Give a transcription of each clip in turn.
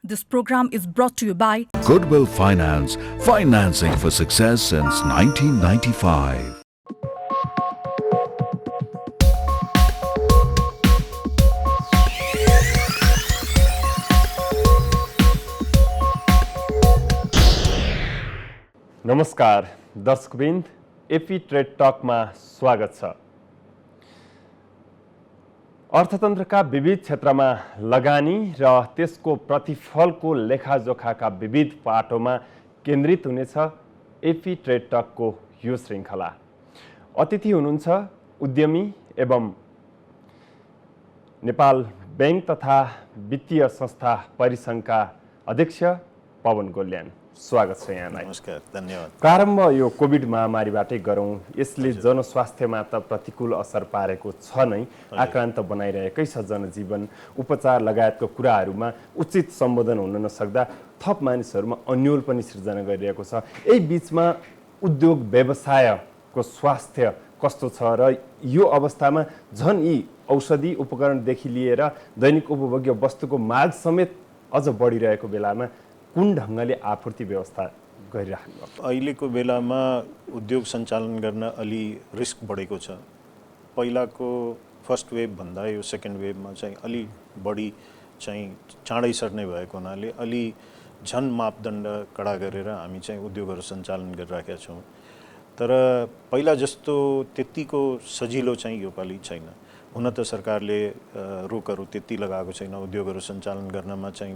This program is brought to you by Goodwill Finance, financing for success since 1995. नमस्कार दर्शकवृन्द, AP trade टकमा स्वागत छ। अर्थतन्त्रका विविध क्षेत्रमा लगानी र त्यसको प्रतिफलको लेखाजोखाका विविध पाटोमा केन्द्रित हुनेछ एपी ट्रेड टकको यो श्रृङ्खला। अतिथि हुनुहुन्छ उद्यमी एवं नेपाल बैंक तथा वित्तीय संस्था परिसङ्घका अध्यक्ष पवन गोल्यान। स्वागत छ यहाँलाई। नमस्कार, धन्यवाद। प्रारम्भ यो कोभिड महामारीबाटै गरौँ। यसले जनस्वास्थ्यमा त प्रतिकूल असर पारेको छ नै, आक्रान्त बनाइरहेकै छ जनजीवन, उपचार लगायतको कुराहरूमा उचित सम्बोधन हुन नसक्दा थप मानिसहरूमा अन्यल पनि सिर्जना गरिरहेको छ। यही बिचमा उद्योग व्यवसायको स्वास्थ्य कस्तो छ र यो अवस्थामा झन् यी औषधि उपकरणदेखि लिएर दैनिक उपभोग्य वस्तुको माग समेत अझ बढिरहेको बेलामा कुन ढङ्गले आपूर्ति व्यवस्था गरिराख्नु भएको? अहिलेको बेलामा उद्योग सञ्चालन गर्न अलि रिस्क बढेको छ। पहिलाको फर्स्ट वेभ भन्दा यो सेकेन्ड वेभमा चाहिँ अलि बढी चाहिँ चाँडै सर्ने भएको हुनाले अलि झन् मापदण्ड कडा गरेर हामी चाहिँ उद्योगहरू सञ्चालन गरिराखेका छौँ। तर पहिला जस्तो त्यतिको सजिलो चाहिँ योपालि छैन। हुन त सरकारले रोकहरू त्यति लगाएको छैन, उद्योगहरू सञ्चालन गर्नमा चाहिँ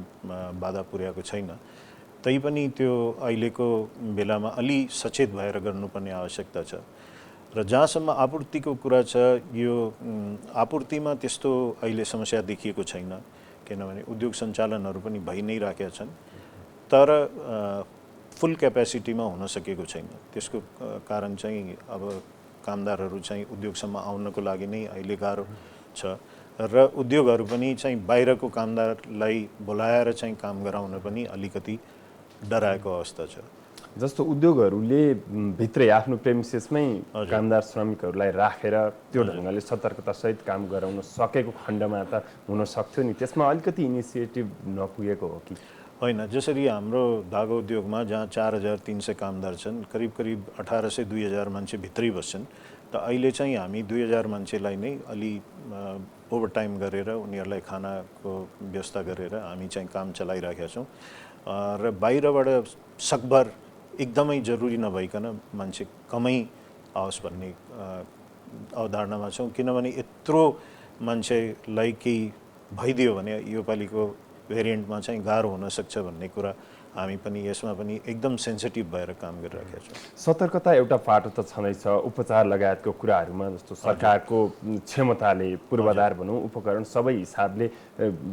बाधा पुर्याएको छैन। तैपनि त्यो अहिलेको बेलामा अलि सचेत भएर गर्नुपर्ने आवश्यकता छ। र जहाँसम्म आपूर्तिको कुरा छ, यो आपूर्तिमा त्यस्तो अहिले समस्या देखिएको छैन, किनभने उद्योग सञ्चालनहरू पनि भइ नै राखेका छन्। तर फुल क्यापेसिटीमा हुन सकेको छैन। त्यसको कारण चाहिँ अब कामदारहरू चाहिँ उद्योगसम्म आउनको लागि नै अहिले गाह्रो छ र उद्योगहरू पनि चाहिँ बाहिरको कामदारलाई बोलाएर चाहिँ काम गराउन पनि अलिकति डराएको अवस्था छ। जस्तो उद्योगहरूले भित्रै आफ्नो प्रेमिसेसमै कामदार श्रमिकहरूलाई राखेर त्यो ढङ्गले सतर्कतासहित काम गराउन सकेको खण्डमा त हुन सक्थ्यो नि, त्यसमा अलिकति इनिसिएटिभ नपुगेको हो कि होइन? जसरी हाम्रो धागो उद्योगमा जहाँ 4300 कामदार छन्, करिब 1800-2000 मान्छे भित्रै बस्छन्। त अहिले चाहिँ हामी 2000 मान्छेलाई नै अलि ओभरटाइम गरेर उनीहरूलाई खानाको व्यवस्था गरेर हामी चाहिँ काम चलाइराखेका छौँ। र बाहिरबाट सकभर एकदमै जरुरी नभइकन मान्छे कमै आओस् भन्ने अवधारणामा छौँ। किनभने यत्रो मान्छेलाई केही भइदियो भने योपालिको भेरिएन्टमा चाहिँ गाह्रो हुनसक्छ भन्ने कुरा हामी पनि यसमा पनि एकदम सेन्सिटिभ भएर काम गरिरहेका छौँ। सतर्कता एउटा पाटो त छँदैछ उपचार लगायतको कुराहरूमा, जस्तो सरकारको क्षमताले पूर्वाधार भनौँ उपकरण सबै हिसाबले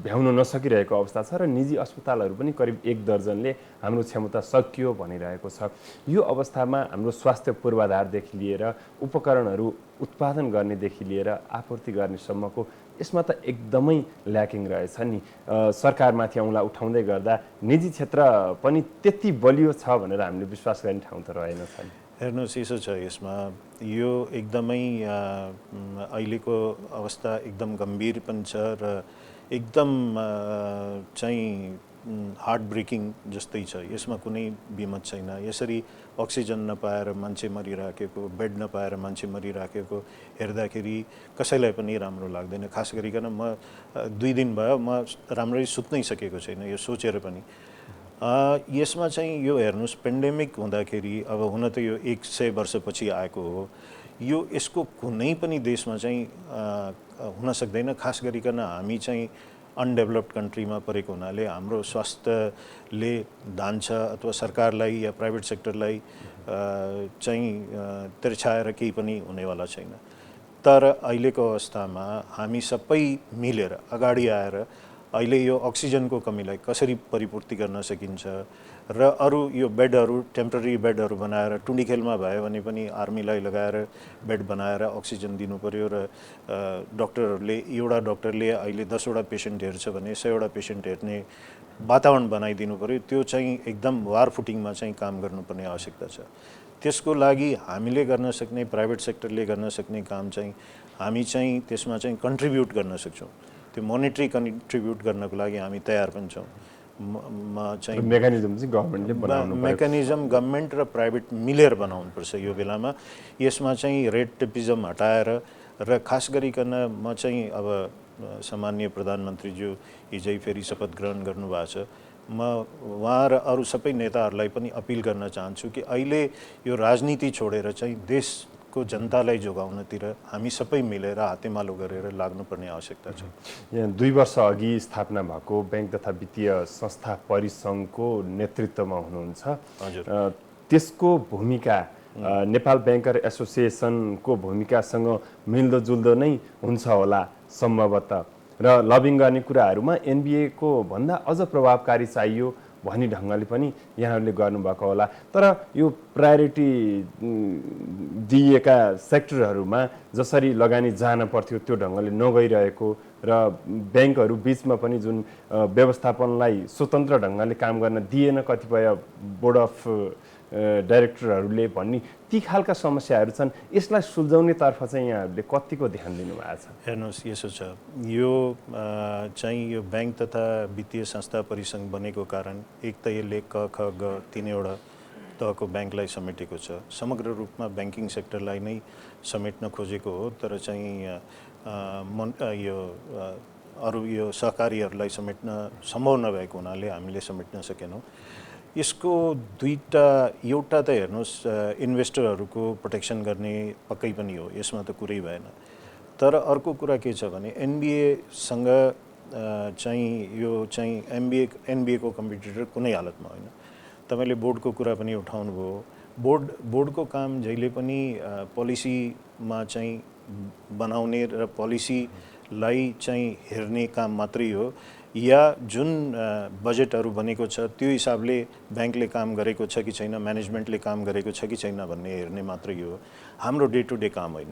भ्याउन नसकिरहेको अवस्था छ र निजी अस्पतालहरू पनि करिब 1 दर्जनले हाम्रो क्षमता सकियो भनिरहेको छ। यो अवस्थामा हाम्रो स्वास्थ्य पूर्वाधारदेखि लिएर उपकरणहरू उत्पादन गर्नेदेखि लिएर आपूर्ति गर्नेसम्मको यसमा त एकदमै ल्याकिङ रहेछ नि। सरकारमाथि औँला उठाउँदै गर्दा निजी क्षेत्र पनि त्यति बलियो छ भनेर हामीले विश्वास गर्ने ठाउँ त रहेनछ नि। हेर्नुहोस्, यसो छ, यसमा यो एकदमै अहिलेको अवस्था एकदम गम्भीर पनि छ र एकदम चाहिँ हार्ट ब्रेकिङ जस्तै छ। यसमा कुनै बिमत छैन। यसरी अक्सिजन नपाएर मान्छे मरिराखेको, बेड नपाएर मान्छे मरिराखेको हेर्दाखेरि कसैलाई पनि राम्रो लाग्दैन। खास गरिकन म 2 दिन भयो म राम्ररी सुत्नै सकेको छैन यो सोचेर पनि। यसमा चाहिँ यो हेर्नुहोस्, पेन्डेमिक हुँदाखेरि अब हुन त यो 100 वर्षपछि आएको हो, यो यसको कुनै पनि देशमा चाहिँ हुन सक्दैन। खास गरिकन हामी चाहिँ अनडेभलप्ड कन्ट्रीमा परेको हुनाले हाम्रो स्वास्थ्यले धान्छ अथवा सरकारलाई या प्राइभेट सेक्टरलाई चाहिँ तिर्छाएर केही पनि हुनेवाला छैन। तर अहिलेको अवस्थामा हामी सबै मिलेर अगाडि आएर अहिले यो अक्सिजनको कमीलाई कसरी परिपूर्ति गर्न सकिन्छ र अरू यो बेडहरू, टेम्पररी बेडहरू बनाएर, टुँडिखेलमा भयो भने पनि आर्मीलाई लगाएर बेड बनाएर अक्सिजन दिनु पर्यो र डक्टरहरूले, एउटा डक्टरले अहिले 10 वटा पेसेन्ट हेर्छ भने 100 वटा पेसेन्ट हेर्ने वातावरण बनाइदिनु पर्यो। त्यो चाहिँ एकदम वार फुटिङमा चाहिँ काम गर्नुपर्ने आवश्यकता छ। त्यसको लागि हामीले गर्न सक्ने, प्राइभेट सेक्टरले गर्न सक्ने काम चाहिँ हामी चाहिँ त्यसमा चाहिँ कन्ट्रिब्युट गर्न सक्छौँ। त्यो मोनिटरी कन्ट्रिब्युट गर्नको लागि हामी तयार पनि छौँ। चाहिँ मेकानिजम चाहिँ गभर्नमेन्टले बनाउनु पर्यो। मेकानिजम गभर्नमेन्ट र प्राइभेट मिलेर बनाउनुपर्छ यो बेलामा। यसमा चाहिँ रेड टेपिजम हटाएर र खास गरिकन म चाहिँ अब सामान्य प्रधानमन्त्रीज्यू हिजै फेरि शपथ ग्रहण गर्नुभएको छ, म उहाँ र अरू सबै नेताहरूलाई पनि अपिल गर्न चाहन्छु कि अहिले यो राजनीति छोडेर चाहिँ देशको जनतालाई जोगाउनतिर हामी सबै मिलेर हातेमालो गरेर लाग्नुपर्ने आवश्यकता छ। यहाँ 2 वर्ष अघि स्थापना भएको बैंक तथा वित्तीय संस्था परिसङ्घको नेतृत्वमा हुनुहुन्छ। हजुर। त्यसको भूमिका नेपाल ब्याङ्कर एसोसिएसनको भूमिकासँग मिल्दोजुल्दो नै हुन्छ होला सम्भवतः, र लबिङ गर्ने कुराहरूमा एनबिएको भन्दा अझ प्रभावकारी चाहियो भन्ने ढङ्गले पनि यहाँहरूले गर्नुभएको होला। तर यो प्रायोरिटी दिएका सेक्टरहरूमा जसरी लगानी जान पर्थ्यो त्यो ढङ्गले नगइरहेको र ब्याङ्कहरू बिचमा पनि जुन व्यवस्थापनलाई स्वतन्त्र ढङ्गले काम गर्न दिएन कतिपय बोर्ड अफ डाइरेक्टरहरूले भन्ने ती खालका समस्याहरू छन्। यसलाई सुल्झाउनेतर्फ चाहिँ यहाँहरूले कतिको ध्यान दिनुभएको छ? हेर्नुहोस्, यसो छ, यो चाहिँ यो ब्याङ्क तथा वित्तीय संस्था परिसङ्घ बनेको कारण एक त यसले क ख ग 3वटा तहको ब्याङ्कलाई समेटेको छ। समग्र रूपमा ब्याङ्किङ सेक्टरलाई नै समेट्न खोजेको हो, तर चाहिँ यो अरू यो सहकारीहरूलाई समेट्न सम्भव नभएको हुनाले हामीले समेट्न सकेनौँ। यसको एउटा त हेर्नुहोस्, इन्भेस्टरहरूको प्रोटेक्सन गर्ने पक्कै पनि हो, यसमा त कुरै भएन। तर अर्को कुरा के छ भने एनबिएसँग चाहिँ यो चाहिँ एनबिएको कम्पिटिटर कुनै हालतमा होइन। तपाईँले बोर्डको कुरा पनि उठाउनु भयो। बोर्डको काम जहिले पनि पोलिसीमा चाहिँ बनाउने र पोलिसीलाई चाहिँ हेर्ने काम मात्रै हो, या जुन बजेटहरू बनेको छ त्यो हिसाबले ब्याङ्कले काम गरेको छ कि छैन, म्यानेजमेन्टले काम गरेको छ कि छैन भन्ने हेर्ने मात्रै हो, हाम्रो डे टु डे काम होइन।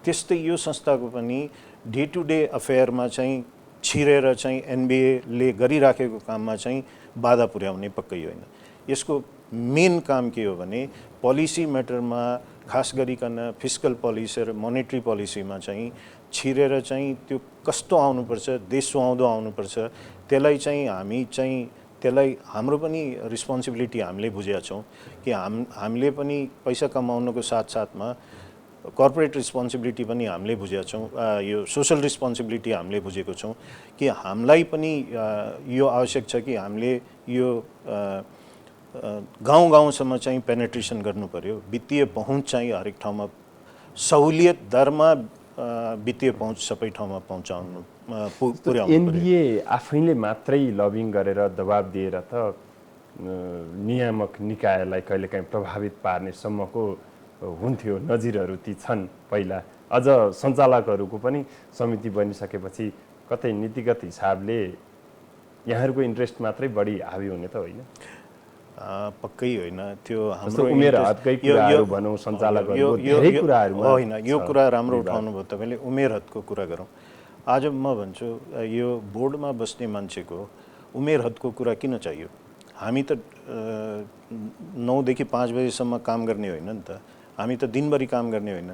त्यस्तै यो संस्थाको पनि डे टु डे अफेयरमा चाहिँ छिरेर चाहिँ एनबिएले गरिराखेको काममा चाहिँ बाधा पुर्याउने पक्कै होइन। यसको मेन काम के हो भने पोलिसी म्याटरमा खास गरिकन फिस्कल पोलिसी र मोनेटरी पोलिसीमा चाहिँ छिरेर चाहिँ त्यो कस्तो आउनुपर्छ, देश सुहाउँदो आउनुपर्छ, त्यसलाई चाहिँ हामी चाहिँ त्यसलाई हाम्रो पनि रिस्पोन्सिबिलिटी हामीले बुझेका छौँ कि हामीले पनि पैसा कमाउनको साथसाथमा कर्पोरेट रिस्पोन्सिबिलिटी पनि हामीले बुझेका छौँ, यो सोसल रिस्पोन्सिबिलिटी हामीले बुझेको छौँ कि हामीलाई पनि यो आवश्यक छ कि हामीले यो गाउँ-गाउँसम्म चाहिँ पेनेट्रेसन गर्नु पर्यो। वित्तीय पहुँच चाहिँ हरेक ठाउँमा सहुलियत दरमा वित्तीय पहुँच सबै ठाउँमा पुर्याउनु पर्यो। एनबिए आफैले मात्रै लबिङ गरेर दबाब दिएर त नियामक निकायलाई कहिलेकाहीँ प्रभावित पार्ने सम्मको हुन्थ्यो, नजिरहरू ती छन्। पहिला अझ सञ्चालकहरूको पनि समिति बनिसकेपछि कतै नीतिगत हिसाबले यहाँहरूको इन्ट्रेस्ट मात्रै बढी हावी हुने त होइन? पक्कै होइन। त्यो हाम्रो उमेर हदकै कुराहरू भनौँ, सञ्चालकहरूको धेरै कुराहरूमा होइन। यो कुरा राम्रो उठाउनु भयो तपाईँले, उमेर हदको कुरा गरौँ। आज म भन्छु यो बोर्डमा बस्ने मान्छेको उमेर हदको कुरा किन चाहियो? हामी त 9 देखि 5 बजेसम्म काम गर्ने होइन नि त, हामी त दिनभरि काम गर्ने होइन।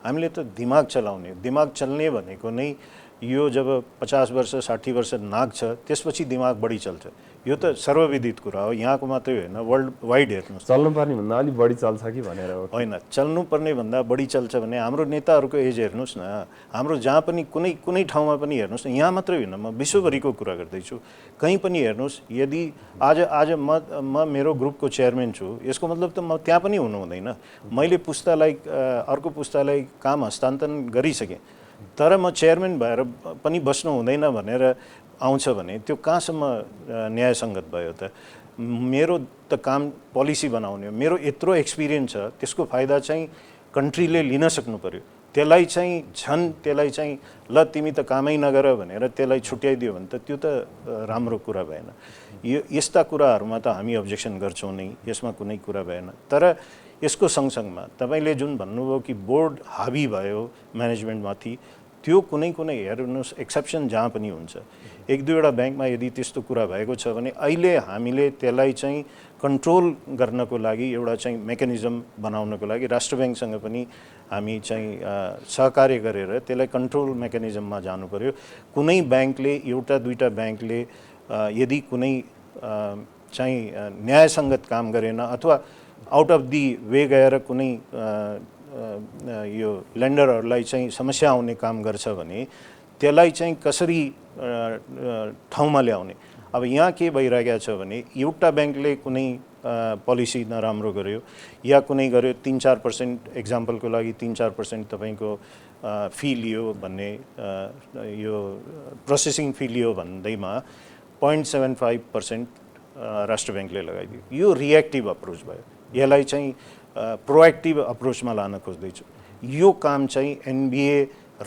हामीले त दिमाग चलाउने, दिमाग चल्ने भनेको नै यो जब 50 वर्ष 60 वर्ष नाग्छ त्यसपछि दिमाग बढी चल्छ। यो त सर्वविदित कुरा हो, यहाँको मात्रै होइन, वर्ल्ड वाइड हेर्नुहोस्। चल्नुपर्ने भन्दा अलिक बढी चल्छ कि भनेर हो? होइन, चल्नुपर्ने भन्दा बढी चल्छ भने हाम्रो नेताहरूको एज हेर्नुहोस् न, हाम्रो जहाँ पनि कुनै ठाउँमा पनि हेर्नुहोस् न, यहाँ मात्रै होइन, म विश्वभरिको कुरा गर्दैछु, कहीँ पनि हेर्नुहोस्। यदि आज म मेरो ग्रुपको चेयरम्यान छु, यसको मतलब त म त्यहाँ पनि हुनु हुँदैन। मैले पुस्तालाई अर्को पुस्तालाई काम हस्तान्तरण गरिसकेँ, तर म चेयरम्यान भएर पनि बस्नु हुँदैन भनेर आउँछ भने त्यो कहाँसम्म न्यायसङ्गत भयो त? मेरो त काम पोलिसी बनाउने हो, मेरो यत्रो एक्सपिरियन्स छ, त्यसको फाइदा चाहिँ कन्ट्रीले लिन सक्नु पर्यो। त्यसलाई चाहिँ ल तिमी त कामै नगर भनेर त्यसलाई छुट्याइदियो भने त त्यो त राम्रो कुरा भएन। यस्ता कुराहरूमा त हामी अब्जेक्सन गर्छौँ नै, यसमा कुनै कुरा भएन। तर यसको सँगसँगमा तपाईँले जुन भन्नुभयो कि बोर्ड हावी भयो म्यानेजमेन्टमाथि, त्यो कुनै हेर्नुहोस् एक्सेप्सन जहाँ पनि हुन्छ। 1-2वटा ब्याङ्कमा यदि त्यस्तो कुरा भएको छ भने अहिले हामीले त्यसलाई चाहिँ कन्ट्रोल गर्नको लागि एउटा चाहिँ मेकानिजम बनाउनको लागि राष्ट्र ब्याङ्कसँग पनि हामी चाहिँ सहकार्य गरेर त्यसलाई कन्ट्रोल मेकानिजममा जानु पर्यो। कुनै ब्याङ्कले, 1-2टा ब्याङ्कले यदि कुनै चाहिँ न्यायसङ्गत काम गरेन अथवा आउट अफ दि वे गएर कुनै यो लेन्डरहरूलाई चाहिँ समस्या आउने काम गर्छ भने त्यसलाई चाहिँ कसरी ठाउँमा ल्याउने। अब यहाँ के भइरहेको छ भने एउटा ब्याङ्कले कुनै पोलिसी नराम्रो गर्यो या कुनै गर्यो 3-4% एक्जाम्पलको लागि 3-4% तपाईँको फी लियो भन्ने यो प्रोसेसिङ फी लियो भन्दैमा 0.75% राष्ट्र ब्याङ्कले लगाइदियो। यो रिएक्टिभ अप्रोच भयो। यसलाई चाहिँ प्रोएक्टिभ अप्रोचमा लान खोज्दैछु। यो काम चाहिँ एनबिए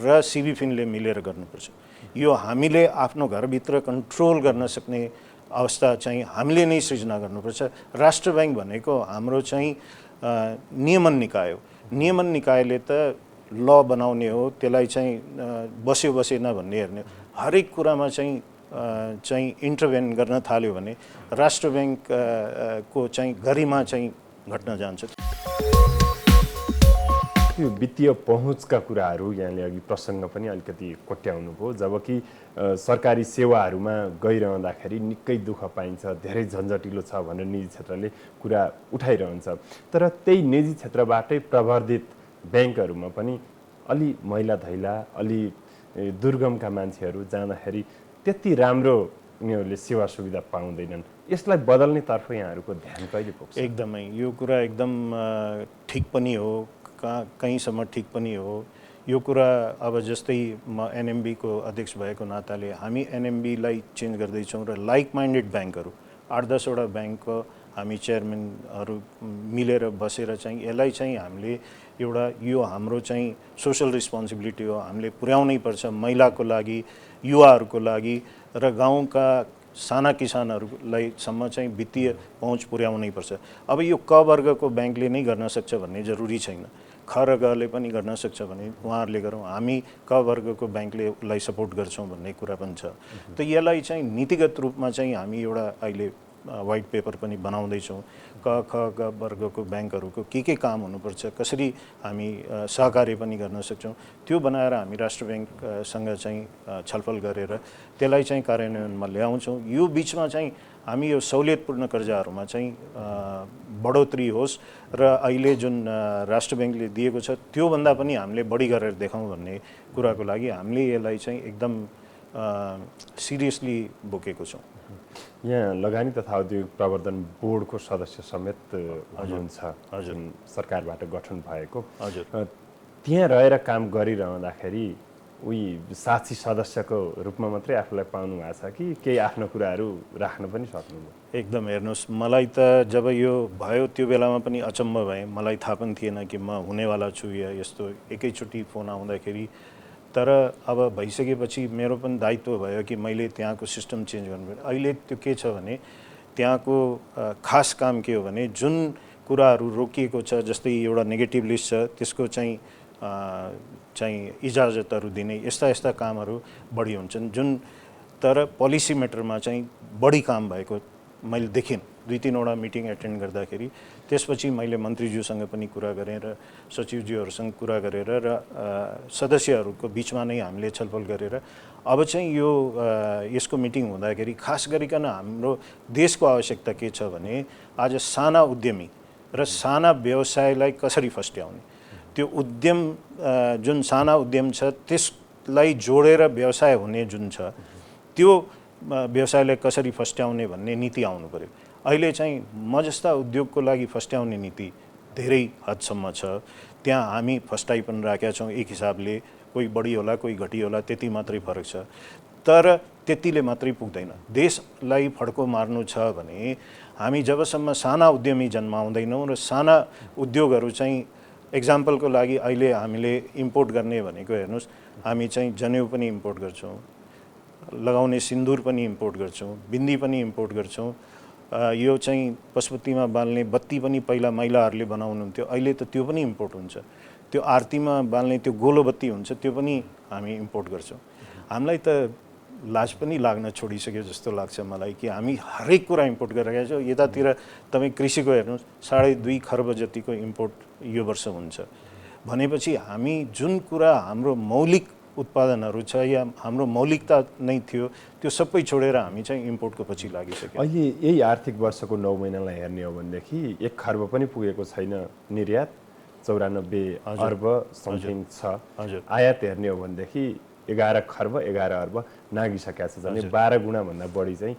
र सिबिफिनले मिलेर गर्नुपर्छ। यो हामीले आफ्नो घरभित्र कन्ट्रोल गर्न सक्ने अवस्था चाहिँ हामीले नै सृजना गर्नुपर्छ। राष्ट्र ब्याङ्क भनेको हाम्रो चाहिँ नियमन निकाय हो। नियमन निकायले त ल बनाउने हो, त्यसलाई चाहिँ बस्यो बसेन भन्ने हेर्ने, हरेक कुरामा चाहिँ इन्टरभेन गर्न थाल्यो भने राष्ट्र ब्याङ्क को चाहिँ गरिमा चाहिँ घट्न जान्छ। यो वित्तीय पहुँचका कुराहरू यहाँले अघि प्रसङ्ग पनि अलिकति कोट्याउनु भयो। जबकि सरकारी सेवाहरूमा गइरहँदाखेरि निकै दुःख पाइन्छ, धेरै झन्झटिलो छ भनेर निजी क्षेत्रले कुरा उठाइरहन्छ। तर त्यही निजी क्षेत्रबाटै प्रवर्धित ब्याङ्कहरूमा पनि अलि मैला धैला, अलि दुर्गमका मान्छेहरू जाँदाखेरि त्यति राम्रो उनीहरूले सेवा सुविधा पाउँदैनन्। यसलाई बदल्नेतर्फ यहाँहरूको ध्यान कहिले पुग्छ? एकदमै यो कुरा एकदम ठिक पनि हो, कहीँसम्म ठिक पनि हो। यो कुरा अब जस्तै म एनएमबीको अध्यक्ष भएको नाताले हामी एनएमबीलाई चेन्ज गर्दैछौँ र लाइक माइन्डेड ब्याङ्कहरू 8-10 वटा ब्याङ्कको हामी चेयरम्यानहरू मिलेर बसेर चाहिँ यसलाई चाहिँ हामीले एउटा यो हाम्रो चाहिँ सोसल रिस्पोन्सिबिलिटी हो, हामीले पुर्याउनै पर्छ महिलाको लागि, युवाहरूको लागि र गाउँका साना किसानहरूलाई सम्म चाहिँ वित्तीय पहुँच पुर्याउनै पर्छ। अब यो क वर्गको ब्याङ्कले नै गर्न सक्छ भन्ने जरुरी छैन। ख र गले पनि गर्न सक्छ भने उहाँहरूले गरौँ, हामी क वर्गको ब्याङ्कले उसलाई सपोर्ट गर्छौँ भन्ने कुरा पनि छ। त यसलाई चाहिँ नीतिगत रूपमा चाहिँ हामी एउटा अहिले वाइट पेपर पनि बनाउँदैछौँ। क ख ग वर्गको ब्याङ्कहरूको के काम हुनुपर्छ, कसरी हामी सहकार्य पनि गर्न सक्छौँ, त्यो बनाएर हामी राष्ट्र ब्याङ्कसँग चाहिँ छलफल गरेर त्यसलाई चाहिँ कार्यान्वयनमा ल्याउँछौँ। यो बिचमा चाहिँ हामी यो सहुलियतपूर्ण कर्जाहरूमा चाहिँ बढोत्तरी होस् र अहिले जुन राष्ट्र ब्याङ्कले दिएको छ त्योभन्दा पनि हामीले बढी गरेर देखाउँ भन्ने कुराको लागि हामीले यसलाई चाहिँ एकदम सिरियसली बोकेको छौँ। यहाँ लगानी तथा औद्योगिक प्रवर्धन बोर्डको सदस्य समेत हुनुहुन्छ, हजुर, सरकारबाट गठन भएको। हजुर, त्यहाँ रहेर काम गरिरहँदाखेरि उही साक्षी सदस्यको रूपमा मात्रै आफूलाई पाउनु भएको छ कि केही आफ्नो कुराहरू राख्न पनि सक्नुभयो? एकदम हेर्नुहोस्, मलाई त जब यो भयो त्यो बेलामा पनि अचम्म भएँ। मलाई थाहा पनि थिएन कि म हुनेवाला छु या यस्तो एकैचोटि फोन आउँदाखेरि। तर अब भइसकेपछि मेरो पनि दायित्व भयो कि मैले त्यहाँको सिस्टम चेन्ज गर्नुपर्छ। अहिले त्यो के छ भने त्यहाँको खास काम के हो भने जुन कुराहरू रोकिएको छ, जस्तै एउटा नेगेटिभ लिस्ट छ त्यसको चाहिँ इजाजतहरू दिने, यस्ता कामहरू बढी हुन्छन् जुन। तर पोलिसी म्याटरमा चाहिँ बढी काम भएको मैले देखेँ 2-3 वटा मिटिङ एटेन्ड गर्दाखेरि। त्यसपछि मैले मन्त्रीज्यूसँग पनि कुरा गरेँ र सचिवज्यूहरूसँग कुरा गरेर र सदस्यहरूको बिचमा नै हामीले छलफल गरेर अब चाहिँ यो यसको मिटिङ हुँदाखेरि खास गरिकन हाम्रो देशको आवश्यकता के छ भने आज साना उद्यमी र साना व्यवसायलाई कसरी फस्ट्याउने, त्यो उद्यम जुन साना उद्यम छ त्यसलाई जोडेर व्यवसाय हुने जुन छ त्यो व्यवसायलाई कसरी फस्ट्याउने भन्ने नीति आउनु पर्यो। अहिले चाहिँ म जस्ता उद्योगको लागि फस्ट्याउने नीति धेरै हदसम्म छ। त्यहाँ हामी फस्टाइ पनि राखेका छौँ एक हिसाबले, कोही बढी होला कोही घटी होला, त्यति मात्रै फरक छ। तर त्यतिले मात्रै पुग्दैन। देशलाई फड्को मार्नु छ भने हामी जबसम्म साना उद्यमी जन्माउँदैनौँ र साना उद्योगहरू चाहिँ एक्जाम्पलको लागि अहिले हामीले इम्पोर्ट गर्ने भनेको हेर्नुहोस्, हामी चाहिँ जनेऊ पनि इम्पोर्ट गर्छौँ, लगाउने सिन्दुर पनि इम्पोर्ट गर्छौँ, बिन्दी पनि इम्पोर्ट गर्छौँ, यो चाहिँ पशुपतिमा बाल्ने बत्ती पनि पहिला महिलाहरूले बनाउनुहुन्थ्यो, अहिले त त्यो पनि इम्पोर्ट हुन्छ। त्यो आरतीमा बाल्ने त्यो गोलो बत्ती हुन्छ त्यो पनि हामी इम्पोर्ट गर्छौँ। हामीलाई त लाज पनि लाग्न छोडिसक्यो जस्तो लाग्छ मलाई कि हामी हरेक कुरा इम्पोर्ट गरिरहेका छौँ। यतातिर तपाईँ कृषिको हेर्नुहोस् 2.5 खर्ब जतिको इम्पोर्ट यो वर्ष हुन्छ भनेपछि हामी जुन कुरा हाम्रो मौलिक उत्पादनहरू छ या हाम्रो मौलिकता नै थियो त्यो सबै छोडेर हामी चाहिँ इम्पोर्टको पछि लागिसक्यौँ। अहिले यही आर्थिक वर्षको 9 महिनालाई हेर्ने हो भनेदेखि 1 खर्ब पनि पुगेको छैन निर्यात, 94 अर्ब समथिङ छ। आयात हेर्ने हो भनेदेखि 11 खर्ब 11 अर्ब नागिसकेको छ, झन् 12 गुणाभन्दा बढी चाहिँ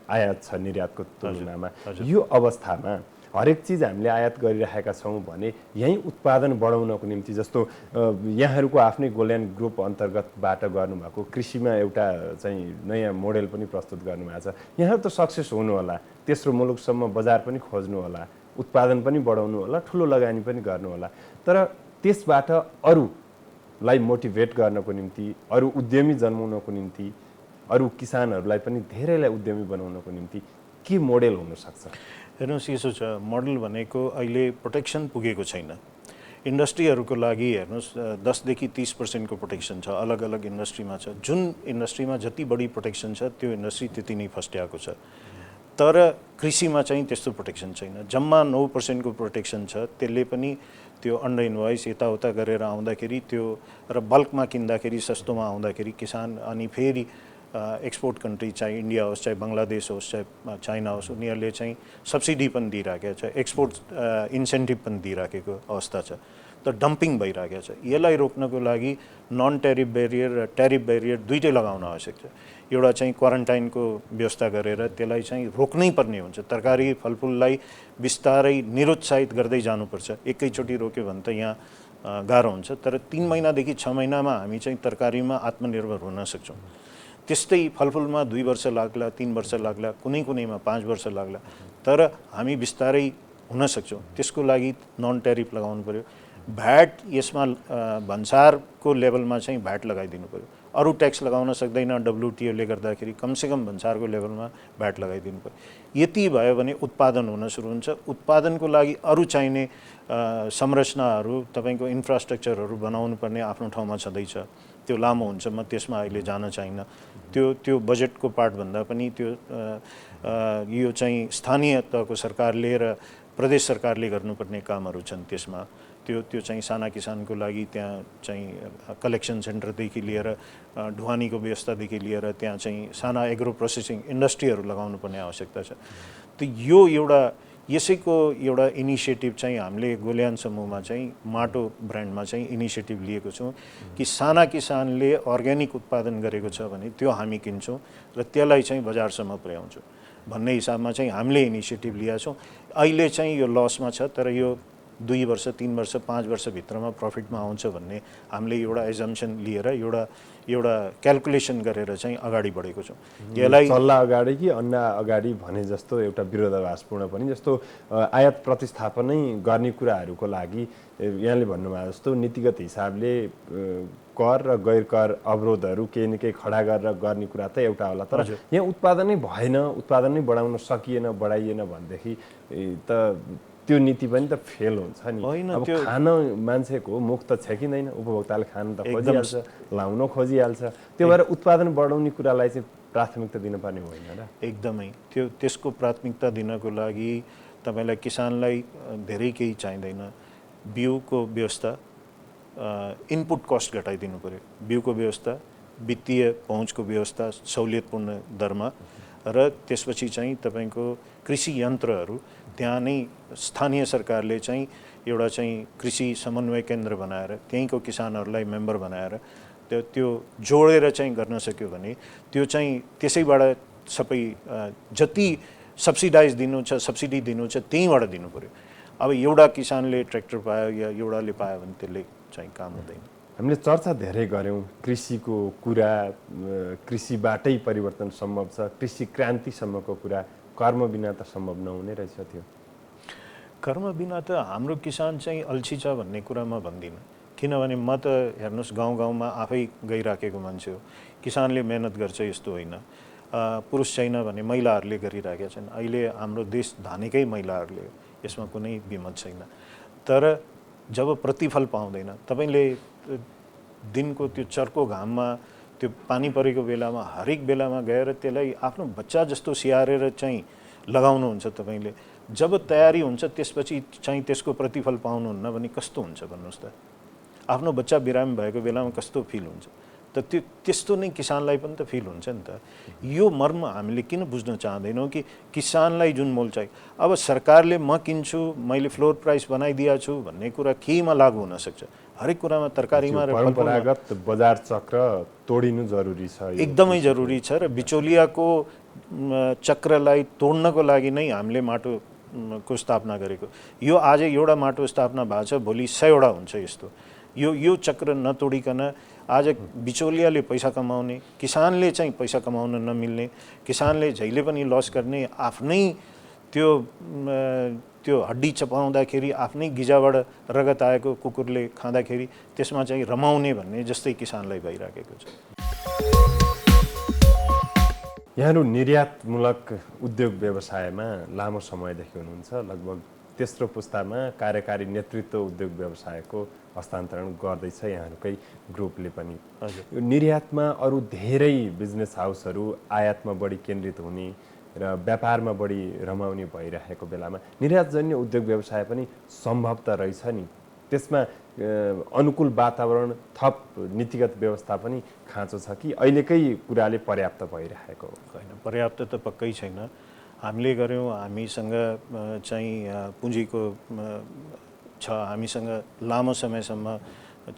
आयात छ निर्यातको तुलनामा। यो अवस्थामा हरेक चिज हामीले आयात गरिरहेका छौँ भने यहीँ उत्पादन बढाउनको निम्ति, जस्तो यहाँहरूको आफ्नै गोल्यान्ड ग्रुप अन्तर्गतबाट गर्नुभएको कृषिमा एउटा चाहिँ नयाँ मोडेल पनि प्रस्तुत गर्नुभएको छ। यहाँहरू त सक्सेस हुनु होला, तेस्रो मुलुकसम्म बजार पनि खोज्नु होला, उत्पादन पनि बढाउनु होला, ठुलो लगानी पनि गर्नु होला, तर त्यसबाट अरूलाई मोटिभेट गर्नको निम्ति, अरू उद्यमी जन्माउनको निम्ति, अरू किसानहरूलाई पनि धेरैलाई उद्यमी बनाउनको निम्ति के मोडेल हुनसक्छ? हेर्नुहोस्, यसो छ, मोडल भनेको अहिले प्रोटेक्सन पुगेको छैन। इन्डस्ट्रीहरूको लागि हेर्नुहोस् 10 देखि 30% को प्रोटेक्सन छ, अलग अलग इन्डस्ट्रीमा छ। जुन इन्डस्ट्रीमा जति बढी प्रोटेक्सन छ त्यो इन्डस्ट्री त्यति नै फस्ट्याएको छ। तर कृषिमा चाहिँ त्यस्तो प्रोटेक्सन छैन। जम्मा 9% को प्रोटेक्सन छ, त्यसले पनि त्यो अन्डर इन्भोइस यताउता गरेर आउँदाखेरि त्यो र बल्कमा किन्दाखेरि सस्तोमा आउँदाखेरि किसान अनि फेरि एक्सपोर्ट कन्ट्री चाहे इन्डिया होस्, चाहे बङ्गलादेश होस्, चाहे चाइना होस्, उनीहरूले चाहिँ सब्सिडी पनि दिइराखेको छ, एक्सपोर्ट इन्सेन्टिभ पनि दिइराखेको अवस्था छ। त डम्पिङ भइरहेको छ। यसलाई रोक्नको लागि नन टेरिफ ब्यारियर र टेरिफ ब्यारियर दुइटै लगाउन आवश्यक छ। एउटा चाहिँ क्वारेन्टाइनको व्यवस्था गरेर त्यसलाई चाहिँ रोक्नै पर्ने हुन्छ। तरकारी फलफुललाई बिस्तारै निरुत्साहित गर्दै जानुपर्छ। एकैचोटि रोक्यो भने त यहाँ गाह्रो हुन्छ। तर 3 महिनादेखि 6 महिनामा हामी चाहिँ तरकारीमा आत्मनिर्भर हुन सक्छौँ। त्यस्तै फलफुलमा 2 वर्ष लाग्ला, 3 वर्ष लाग्ला, कुनैमा 5 वर्ष लाग्ला, तर हामी बिस्तारै हुन सक्छौँ। त्यसको लागि नन टेरिफ लगाउनु पर्यो। भ्याट यसमा भन्सारको लेभलमा चाहिँ भ्याट लगाइदिनु पर्यो। अरू ट्याक्स लगाउन सक्दैन WTO ले गर्दाखेरि, कमसेकम भन्सारको लेभलमा भ्याट लगाइदिनु पर्यो। यति भयो भने उत्पादन हुन सुरु हुन्छ। उत्पादनको लागि अरू चाहिने संरचनाहरू, तपाईँको इन्फ्रास्ट्रक्चरहरू बनाउनु पर्ने आफ्नो ठाउँमा छँदैछ। त्यो लामो हुन्छ, म त्यसमा अहिले जान चाहिन्न। त्यो बजेटको पार्टभन्दा पनि त्यो यो चाहिँ स्थानीय तहको सरकारले र प्रदेश सरकारले गर्नुपर्ने कामहरू छन्। त्यसमा त्यो चाहिँ साना किसानको लागि त्यहाँ चाहिँ कलेक्सन सेन्टरदेखि लिएर ढुवानीको व्यवस्थादेखि लिएर त्यहाँ चाहिँ साना एग्रो प्रोसेसिङ इन्डस्ट्रीहरू लगाउनु पर्ने आवश्यकता छ। त यो एउटा यसैको एउटा इनिसिएटिभ चाहिँ हामीले गोल्यान्ड समूहमा चाहिँ माटो ब्रान्डमा चाहिँ इनिसिएटिभ लिएको छौँ कि साना किसानले अर्ग्यानिक उत्पादन गरेको छ भने त्यो हामी किन्छौँ र त्यसलाई चाहिँ बजारसम्म पुर्याउँछौँ भन्ने हिसाबमा चाहिँ हामीले इनिसिएटिभ लिएका छौँ। अहिले चाहिँ यो लसमा छ, तर यो 2 वर्ष, 3 वर्ष, 5 वर्षभित्रमा प्रफिटमा आउँछ भन्ने हामीले एउटा एजम्पसन लिएर एउटा क्यालकुलेसन गरेर चाहिँ अगाडि बढेको छौँ। यसलाई चल्ला अगाडि कि अन्ना अगाडि भने जस्तो एउटा विरोधाभासपूर्ण पनि, जस्तो आयात प्रतिस्थापनै गर्ने कुराहरूको लागि यहाँले भन्नुभयो जस्तो नीतिगत हिसाबले कर र गैर कर अवरोधहरू केही न केही खडा गरेर गर्ने कुरा त एउटा होला, तर यहाँ उत्पादनै भएन, उत्पादन नै बढाउन सकिएन, बढाइएन भनेदेखि त त्यो नीति पनि त फेल हुन्छ नि। अब खान मान्छेको मुख त छेकिँदैन, उपभोक्ताले खान त खोजिहाल्छ, लाउन खोजिहाल्छ। त्यो भएर उत्पादन बढाउने कुरालाई चाहिँ प्राथमिकता दिनुपर्ने होइन र? एकदमै त्यसको प्राथमिकता दिनको लागि तपाईँलाई किसानलाई धेरै केही चाहिँदैन। बिउको व्यवस्था, इनपुट कस्ट घटाइदिनु पर्यो। बिउको व्यवस्था, वित्तीय पहुँचको व्यवस्था सहुलियतपूर्ण दरमा, र त्यसपछि चाहिँ तपाईँको कृषि यन्त्रहरू त्यहाँ नै स्थानीय सरकारले चाहिँ एउटा चाहिँ कृषि समन्वय केन्द्र बनाएर त्यहीँको किसानहरूलाई मेम्बर बनाएर त्यो जोडेर चाहिँ गर्न सक्यो भने त्यो चाहिँ त्यसैबाट सबै जति सब्सिडाइज दिनु छ, सब्सिडी दिनु छ, त्यहीँबाट दिनु पर्यो। अब एउटा किसानले ट्र्याक्टर पायो या एउटाले पायो भने त्यसले चाहिँ काम हुँदैन। हामीले चर्चा धेरै गऱ्यौँ कृषिको कुरा, कृषिबाटै परिवर्तन सम्भव छ, कृषि क्रान्तिसम्मको कुरा। कर्म बिना त सम्भव नहुने रहेछ। त्यो कर्म बिना त हाम्रो किसान चाहिँ अल्छी छ भन्ने कुरा म भन्दिनँ। किनभने म त हेर्नुहोस् गाउँमा आफै गइराखेको मान्छे हो। किसानले मेहनत गर्छ यस्तो होइन। पुरुष छैन भने महिलाहरूले गरिराखेका छन्। अहिले हाम्रो देश धानेकै महिलाहरूले, यसमा कुनै विमत छैन। तर जब प्रतिफल पाउँदैन, तपाईँले दिनको त्यो चर्को घाममा त्यो पानी परेको बेलामा हरेक बेलामा गएर त्यसलाई आफ्नो बच्चा जस्तो स्याहारेर चाहिँ लगाउनुहुन्छ तपाईँले। जब तयारी हुन्छ त्यसपछि चाहिँ त्यसको प्रतिफल पाउनुहुन्न भने कस्तो हुन्छ भन्नुहोस् त। आफ्नो बच्चा बिरामी भएको बेलामा कस्तो फिल हुन्छ त त्यस्तो नै किसानलाई पनि त फिल हुन्छ नि त। यो मर्म हामीले किन बुझ्न चाहँदैनौँ कि किसानलाई जुन मोल चाहियो, अब सरकारले म किन्छु मैले फ्लोर प्राइस बनाइदिएको छु भन्ने कुरा केहीमा लागू हुन सक्छ, हरेक कुरामा तरकारीमा र परम्परागत बजार चक्र तोडिनु जरुरी छ, एकदमै जरुरी छ। र बिचौलियाको चक्रलाई तोड्नको लागि नै हामीले माटोको स्थापना गरेको। यो आज एउटा माटो स्थापना भएको छ, भोलि 100वटा हुन्छ यस्तो। यो चक्र नतोडिकन आज बिचौलियाले पैसा कमाउने, किसानले चाहिँ पैसा कमाउन नमिल्ने, किसानले जहिले पनि लस गर्ने, आफ्नै त्यो हड्डी चपाउँदाखेरि आफ्नै गिजाबाट रगत आएको कुकुरले खाँदाखेरि त्यसमा चाहिँ रमाउने भन्ने जस्तै किसानलाई भइराखेको छ। यहाँहरू निर्यातमूलक उद्योग व्यवसायमा लामो समयदेखि हुनुहुन्छ, लगभग तेस्रो पुस्तामा कार्यकारी नेतृत्व उद्योग व्यवसायको हस्तान्तरण गर्दैछ यहाँहरूकै ग्रुपले पनि। यो निर्यातमा अरू धेरै बिजनेस हाउसहरू आयातमा बढी केन्द्रित हुने र व्यापारमा बढी रमाउने भइरहेको बेलामा निर्यातजन्य उद्योग व्यवसाय पनि सम्भव त रहेछ नि, त्यसमा अनुकूल वातावरण, थप नीतिगत व्यवस्था पनि खाँचो छ कि अहिलेकै कुराले पर्याप्त भइरहेको होइन? पर्याप्त त पक्कै छैन। हामीले गऱ्यौँ, हामीसँग चाहिँ पुँजीको छ, हामीसँग लामो समयसम्म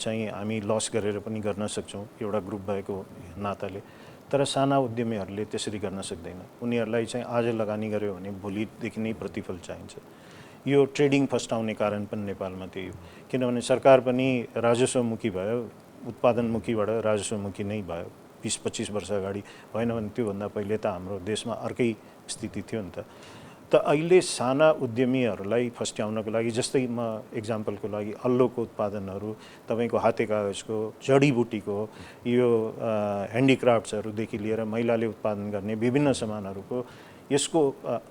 चाहिँ हामी लस गरेर पनि गर्न सक्छौँ एउटा ग्रुप भएको नाताले। तर साना उद्यमीहरूले त्यसरी गर्न सक्दैन। उनीहरूलाई चाहिँ आज लगानी गर्यो भने भोलिदेखि नै प्रतिफल चाहिन्छ। यो ट्रेडिङ फस्टाउने कारण पनि नेपालमा त्यही हो, किनभने सरकार पनि राजस्वमुखी भयो, उत्पादनमुखीबाट राजस्वमुखी नै भयो 20-25 वर्ष अगाडि। होइन भने त्योभन्दा पहिले त हाम्रो देशमा अर्कै स्थिति थियो नि त। अहिले साना उद्यमीहरूलाई फस्ट्याउनको लागि, जस्तै म एक्जाम्पलको लागि अल्लोको उत्पादनहरू, तपाईँको हाते कागजको, जडीबुटीको, यो ह्यान्डिक्राफ्ट्सहरूदेखि लिएर महिलाले उत्पादन गर्ने विभिन्न सामानहरूको यसको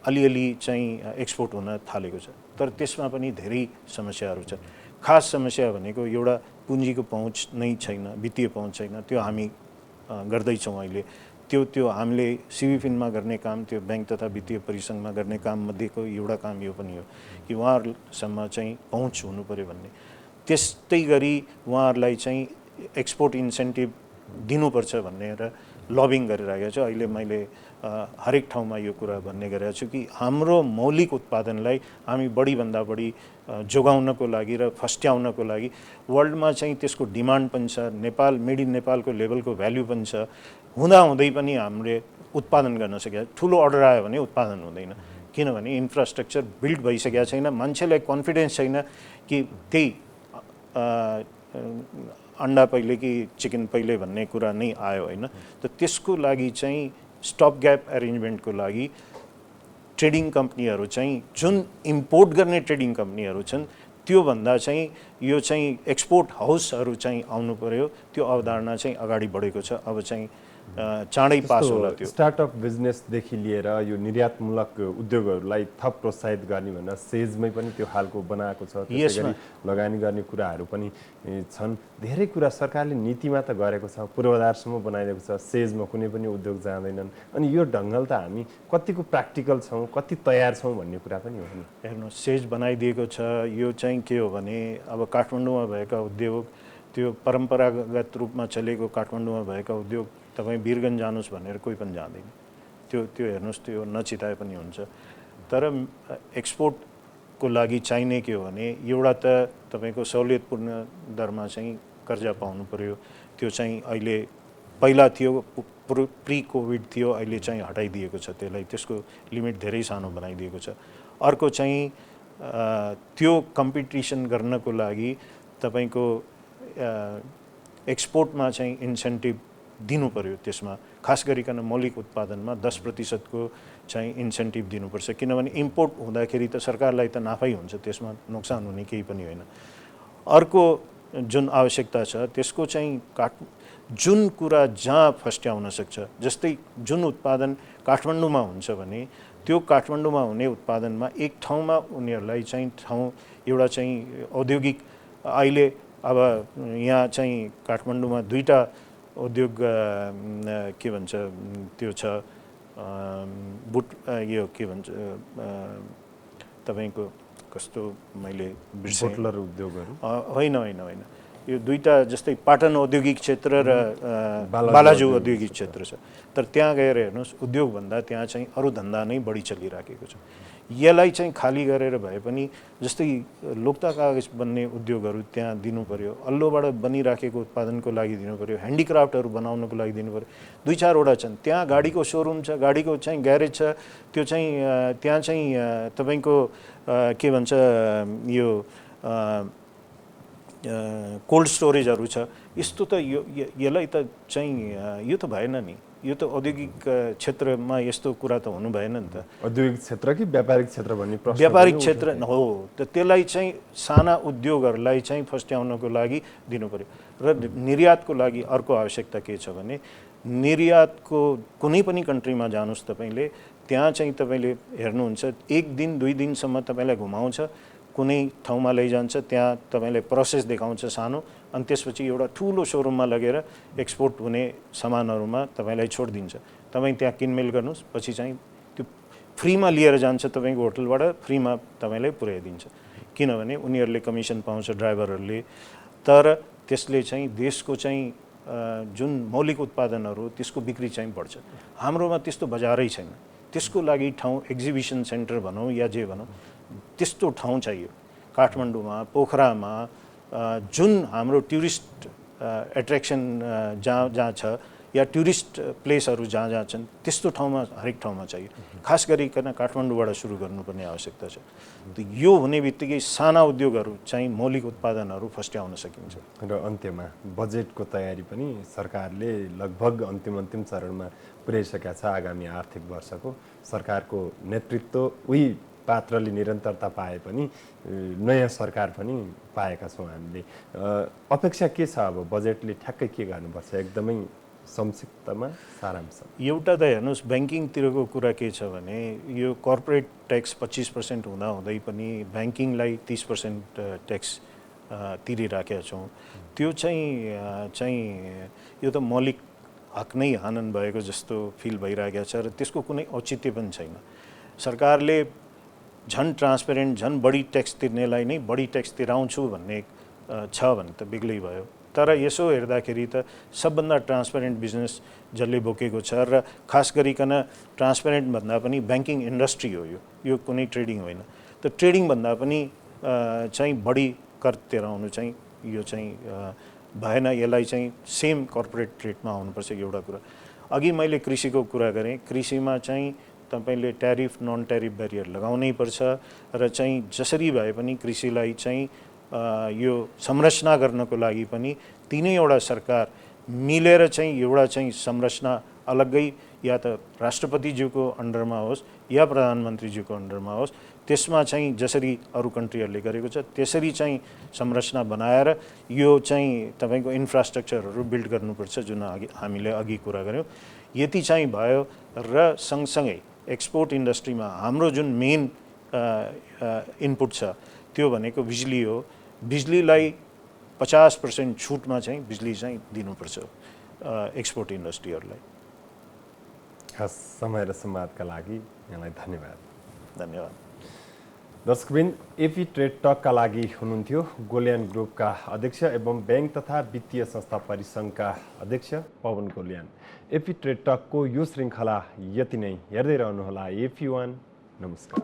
अलिअलि चाहिँ एक्सपोर्ट हुन थालेको छ। तर त्यसमा पनि धेरै समस्याहरू छन्। खास समस्या भनेको एउटा पुँजीको पहुँच नै छैन, वित्तीय पहुँच छैन। त्यो हामी गर्दैछौँ अहिले। त्यो हामीले सिबिफिनमा गर्ने काम, त्यो ब्याङ्क तथा वित्तीय परिसङ्घमा गर्ने काम मध्येको एउटा काम यो पनि हो कि उहाँहरूसम्म चाहिँ पहुँच हुनु पऱ्यो भन्ने। त्यस्तै गरी उहाँहरूलाई चाहिँ एक्सपोर्ट इन्सेन्टिभ दिनुपर्छ भनेर लबिङ गरिरहेको छु। अहिले मैले हरेक ठाउँमा यो कुरा भन्ने गरेको छु कि हाम्रो मौलिक उत्पादनलाई हामी बढीभन्दा बढी जोगाउनको लागि र फस्ट्याउनको लागि वर्ल्डमा चाहिँ त्यसको डिमान्ड पनि छ, नेपाल मेड इन नेपालको लेभलको भ्याल्यु पनि छ, हुँदाहुँदै पनि हामीले उत्पादन गर्न सकेका। ठुलो अर्डर आयो भने उत्पादन हुँदैन, किनभने इन्फ्रास्ट्रक्चर बिल्ड भइसकेको छैन, मान्छेलाई कन्फिडेन्स छैन कि त्यही अन्डा पहिले कि चिकन पहिले भन्ने कुरा नै आयो होइन। त त्यसको लागि चाहिँ स्टप ग्याप एरेन्जमेन्टको लागि ट्रेडिङ कम्पनीहरू चाहिँ जुन इम्पोर्ट गर्ने ट्रेडिङ कम्पनीहरू छन् त्योभन्दा चाहिँ यो चाहिँ एक्सपोर्ट हाउसहरू चाहिँ आउनु पर्यो। त्यो अवधारणा चाहिँ अगाडि बढेको छ। अब चाहिँ चाँडै पास होला। त्यो स्टार्टअप बिजनेसदेखि लिएर यो निर्यातमूलक उद्योगहरूलाई थप प्रोत्साहित गर्ने भनेर सेजमै पनि त्यो खालको बनाएको छ। त्यसैगरी लगानी गर्ने कुराहरू पनि छन्। धेरै कुरा सरकारले नीतिमा त गरेको छ, पूर्वाधारसम्म बनाइदिएको छ, सेजमा कुनै पनि उद्योग जाँदैनन्। अनि यो ढङ्गल त हामी कतिको प्र्याक्टिकल छौँ, कति तयार छौँ भन्ने कुरा पनि हो नि। हेर्नुहोस्, सेज बनाइदिएको छ। यो चाहिँ के हो भने अब काठमाडौँमा भएका उद्योग, त्यो परम्परागत रूपमा चलेको काठमाडौँमा भएका उद्योग तपाईँ वीरगञ्ज जानुहोस् भनेर कोही पनि जाँदैन। त्यो हेर्नुहोस्, त्यो नचिताए पनि हुन्छ। तर एक्सपोर्टको लागि चाहिने के हो भने एउटा त तपाईँको सहुलियतपूर्ण दरमा चाहिँ कर्जा पाउनु पर्यो। त्यो चाहिँ अहिले पहिला थियो, प्री कोभिड थियो, अहिले चाहिँ हटाइदिएको छ त्यसलाई, त्यसको लिमिट धेरै सानो बनाइदिएको छ। अर्को चाहिँ त्यो कम्पिटिसन गर्नको लागि तपाईँको एक्सपोर्टमा चाहिँ इन्सेन्टिभ दिनु पर्यो। त्यसमा खास गरिकन मौलिक उत्पादनमा 10% को चाहिँ इन्सेन्टिभ दिनुपर्छ, किनभने इम्पोर्ट हुँदाखेरि त सरकारलाई त नाफै हुन्छ, त्यसमा नोक्सान हुने केही पनि होइन। अर्को जुन आवश्यकता छ त्यसको चाहिँ जुन कुरा जहाँ फस्ट्याउन सक्छ, जस्तै जुन उत्पादन काठमाडौँमा हुन्छ भने त्यो काठमाडौँमा हुने उत्पादनमा एक ठाउँमा उनीहरूलाई चाहिँ एउटा चाहिँ औद्योगिक, अहिले अब यहाँ चाहिँ काठमाडौँमा 2टा उद्योग के भन्छ त्यो छ, यो के भन्छ तपाईँको कस्तो मैले बोटलर उद्योगहरू होइन यो दुईटा जस्तै पाटन औद्योगिक क्षेत्र र बालाजु औद्योगिक क्षेत्र छ। तर त्यहाँ गएर हेर्नुहोस् उद्योगभन्दा त्यहाँ चाहिँ अरू धन्दा नै बढी चलिराखेको छ। यसलाई चाहिँ खाली गरेर भए पनि जस्तै लोक्ता कागज बन्ने उद्योगहरू त्यहाँ दिनु पर्यो, अल्लोबाट बनिराखेको उत्पादनको लागि दिनु पर्यो, ह्यान्डिक्राफ्टहरू बनाउनको लागि दिनु पर्यो। 2-4 छन्। त्यहाँ गाडीको सोरुम छ, गाडीको चाहिँ ग्यारेज छ, त्यो चाहिँ त्यहाँ चाहिँ तपाईँको के भन्छ यो कोल्ड स्टोरेजहरू छ। यस्तो त यसलाई त चाहिँ यो त भएन नि, यो त औद्योगिक क्षेत्रमा यस्तो कुरा त हुनु भएन नि त। औद्योगिक क्षेत्र कि व्यापारिक क्षेत्र भन्ने प्रश्न व्यापारिक क्षेत्र हो त, त्यसलाई चाहिँ साना उद्योगहरूलाई चाहिँ फस्ट्याउनको लागि दिनु पर्यो। र निर्यातको लागि अर्को आवश्यकता के छ भने निर्यातको कुनै पनि कन्ट्रीमा जानुहोस् तपाईँले, त्यहाँ चाहिँ तपाईँले हेर्नुहुन्छ 1 दिन 2 दिनसम्म तपाईँलाई घुमाउँछ, कुनै ठाउँमा लैजान्छ, त्यहाँ तपाईँलाई प्रोसेस देखाउँछ सानो, अनि त्यसपछि एउटा ठुलो सोरुममा लगेर एक्सपोर्ट हुने सामानहरूमा तपाईँलाई छोड दिन्छ। तपाईँ त्यहाँ किनमेल गर्नुहोस्, पछि चाहिँ त्यो फ्रीमा लिएर जान्छ तपाईँको होटलबाट, फ्रीमा तपाईँलाई पुर्याइदिन्छ। किनभने उनीहरूले कमिसन पाउँछ ड्राइभरहरूले। तर त्यसले चाहिँ देशको चाहिँ जुन मौलिक उत्पादनहरू त्यसको बिक्री चाहिँ बढ्छ। हाम्रोमा त्यस्तो बजारै छैन। त्यसको लागि ठाउँ एक्जिबिसन सेन्टर भनौँ या जे भनौँ त्यस्तो ठाउँ चाहियो। काठमाडौँमा, पोखरामा जुन हाम्रो टुरिस्ट एट्र्याक्सन जहाँ छ या टुरिस्ट प्लेसहरू जहाँ छन् त्यस्तो ठाउँमा हरेक ठाउँमा चाहियो। खास गरिकन काठमाडौँबाट सुरु गर्नुपर्ने आवश्यकता छ। यो हुने बित्तिकै साना उद्योगहरू चाहिँ मौलिक उत्पादनहरू फस्ट्याउन सकिन्छ। र अन्त्यमा बजेटको तयारी पनि सरकारले लगभग अन्तिम चरणमा पुर्याइसकेका छ। आगामी आर्थिक वर्षको सरकारको नेतृत्व उही पात्रले निरन्तरता पाए पनि नयाँ सरकार पनि पाएका छौँ हामीले। अपेक्षा के छ अब बजेटले ठ्याक्कै के गर्नुपर्छ एकदमै संक्षिप्तमा सारांश? एउटा त हेर्नुहोस् ब्याङ्किङतिरको कुरा के छ भने यो कर्पोरेट ट्याक्स 25% हुँदाहुँदै पनि ब्याङ्किङलाई 30% ट्याक्स तिरिराखेका छौँ। त्यो चाहिँ यो त मौलिक हक नै हनन भएको जस्तो फिल भइरहेको छ र त्यसको कुनै औचित्य पनि छैन। सरकारले झन् ट्रान्सपेरेन्ट, झन् बढी ट्याक्स तिर्नेलाई नै बढी ट्याक्स तिराउँछु भन्ने छ भने त बिग्लै भयो। तर यसो हेर्दाखेरि त सबभन्दा ट्रान्सपेरेन्ट बिजनेस जसले बोकेको छ र खास गरिकन ट्रान्सपेरेन्ट भन्दा पनि ब्याङ्किङ इन्डस्ट्री हो यो कुनै ट्रेडिङ होइन। त ट्रेडिङभन्दा पनि चाहिँ बढी कर तिराउनु चाहिँ यो चाहिँ भएन। यसलाई चाहिँ सेम कर्पोरेट रेटमा आउनुपर्छ एउटा कुरा। अघि मैले कृषिको कुरा गरेँ, कृषिमा चाहिँ तपाईले ट्यारिफ नन ट्यारिफ ब्यारियर लगाउनै पर्छ र चाहिँ जसरी भए पनि कृषिलाई चाहिँ यो संरचना गर्नको लागि पनि तीनैवटा सरकार मिलेर चाहिँ एउटा चाहिँ संरचना अलग्गै या त राष्ट्रपतिज्यूको अन्डरमा होस् या प्रधानमन्त्रीज्यूको अन्डरमा होस्, त्यसमा चाहिँ जसरी अरू कन्ट्रीहरूले गरेको छ त्यसरी चाहिँ संरचना बनाएर यो चाहिँ तपाईको इन्फ्रास्ट्रक्चरहरू बिल्ड गर्नुपर्छ, जुन हामीले अघि कुरा गऱ्यौँ। यति चाहिँ भयो र सँगसँगै एक्सपोर्ट इन्डस्ट्रीमा हाम्रो जुन मेन इनपुट छ त्यो भनेको बिजुली हो। बिजुलीलाई 50% छुटमा चाहिँ बिजुली चाहिँ दिनुपर्छ एक्सपोर्ट इन्डस्ट्रीहरूलाई। खास समय र संवादका लागि यहाँलाई धन्यवाद। धन्यवाद। दर्शकवृन्द, एपी ट्रेड टकका लागि हुनुहुन्थ्यो गोल्यान ग्रुपका अध्यक्ष एवं ब्याङ्क तथा वित्तीय संस्था परिसङ्घका अध्यक्ष पवन गोल्यान। एपी ट्रेड टकको यो श्रृङ्खला यति नै। हेर्दै रहनुहोला AP1। नमस्कार।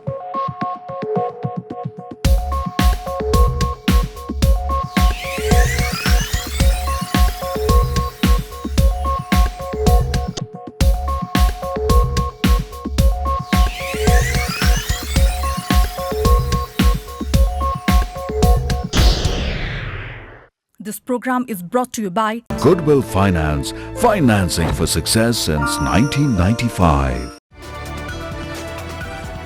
This program is brought to you by Goodwill Finance, financing for success since 1995.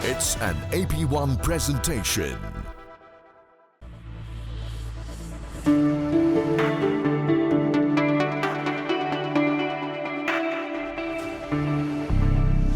It's an AP1 presentation.